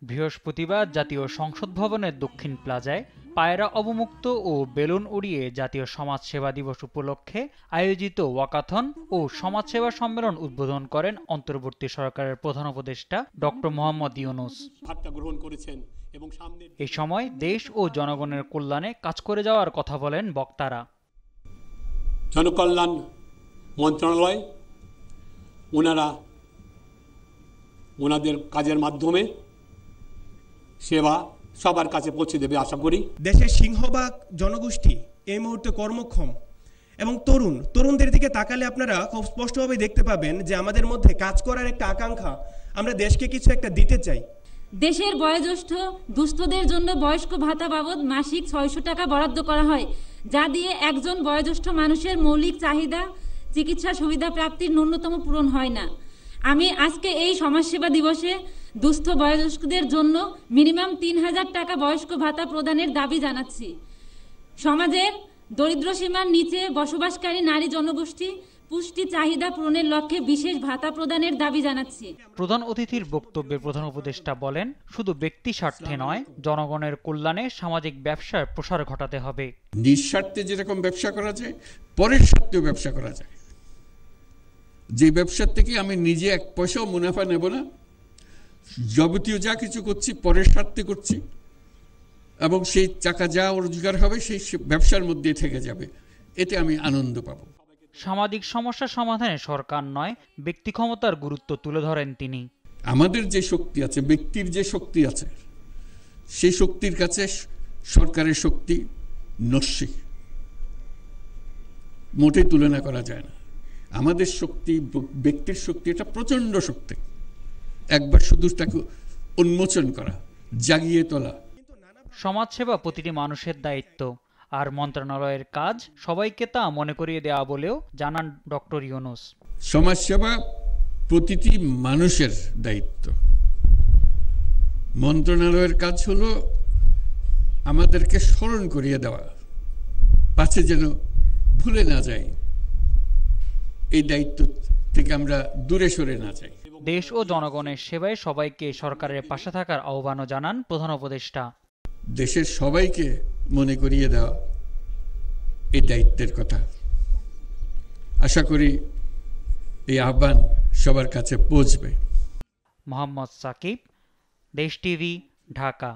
বৃহস্পতিবার জাতীয় সংসদ ভবনের দক্ষিণ প্লাজায় পায়রা অবমুক্ত ও বেলুন উড়িয়ে জাতীয় সমাজসেবা দিবস উপলক্ষে আয়োজিত ওয়াকাথন ও সমাজসেবা সম্মেলন উদ্বোধন করেন অন্তর্বর্তী সরকারের প্রধান উপদেষ্টা ডক্টর মোহাম্মদ ইউনূস। এই সময় দেশ ও জনগণের কল্যাণে কাজ করে যাওয়ার কথা বলেন বক্তারা। জনকল্যাণ মন্ত্রণালয় ওনাদের কাজের মাধ্যমে সেবা সবার কাছে পৌঁছে দেবে আশা করি। দেশের সিংহভাগ জনগোষ্ঠী এই মুহূর্তে কর্মক্ষম এবং তরুণদের দিকে তাকালে আপনারা খুব স্পষ্টভাবে দেখতে পাবেন যে আমাদের মধ্যে কাজ করার একটা আকাঙ্ক্ষা, আমরা দেশকে কিছু একটা দিতে চাই। দেশের বয়োজ্যেষ্ঠ দুস্থদের জন্য বয়স্ক ভাতা বাবদ মাসিক ৬০০ টাকা বরাদ্দ করা হয়, যা দিয়ে একজন বয়োজ্যেষ্ঠ মানুষের মৌলিক চাহিদা চিকিৎসা সুবিধা প্রাপ্তির ন্যূনতম পূরণ হয় না। আমি আজকে এই সমাজসেবা দিবসে দুস্থ বয়োজ্যেষ্ঠদের জন্য মিনিমাম ৩০০০ টাকা বয়স্ক ভাতা প্রদানের দাবি জানাচ্ছি। সমাজের দরিদ্র সীমার নিচে বসবাসকারী নারী জনগোষ্ঠী পুষ্টি চাহিদা পূরণের লক্ষ্যে বিশেষ ভাতা প্রদানের দাবি জানাচ্ছি। প্রধান অতিথির বক্তব্যে প্রধান উপদেষ্টা বলেন, শুধু ব্যক্তি স্বার্থে নয়, জনগণের কল্যাণে সামাজিক ব্যবসার প্রসার ঘটাতে হবে। নিঃস্বার্থে যেরকম ব্যবসা করা যায়, পরের স্বার্থেও ব্যবসা করা যায়। যে ব্যবসার থেকে আমি নিজে এক পয়সাও মুনাফা নেব না, যাবতীয় যা কিছু করছি পরের স্বার্থে করছি, এবং সেই টাকা যা রোজগার হবে সেই ব্যবসার মধ্যে থেকে যাবে, এতে আমি আনন্দ পাব। সামাজিক সমস্যা সমাধানে সরকার নয়, ব্যক্তি ক্ষমতার গুরুত্ব তুলে ধরেন তিনি। আমাদের যে শক্তি আছে, ব্যক্তির যে শক্তি আছে, সেই শক্তির কাছে সরকারের শক্তি নস্যি, মোটেই তুলনা করা যায় না। আমাদের শক্তি, ব্যক্তির শক্তি, এটা প্রচন্ড শক্তি। একবার শুধু তাকে উন্মোচন করা, জাগিয়ে তোলা। সমাজসেবা প্রতিটি মানুষের দায়িত্ব, আর মন্ত্রণালয়ের কাজ সবাইকে তা মনে করিয়ে দেওয়া বলেও জানান ডক্টর ইউনূস। সমাজসেবা প্রতিটি মানুষের দায়িত্ব। মন্ত্রণালয়ের কাজ হলো আমাদেরকে স্মরণ করিয়ে দেওয়া, পাছে যেন ভুলে না যাই, এই দায়িত্ব থেকে আমরা দূরে সরে না যাই। দেশ ও জনগণের সেবায় সবাইকে সরকারের পাশে থাকার আহ্বানও জানান প্রধান উপদেষ্টা। দেশের সবাইকে মনে করিয়ে দেওয়া এই দায়িত্বের কথা। আশা করি এই আহ্বান সবার কাছে পৌঁছবে। মোহাম্মদ সাকিব, দেশ টিভি, ঢাকা।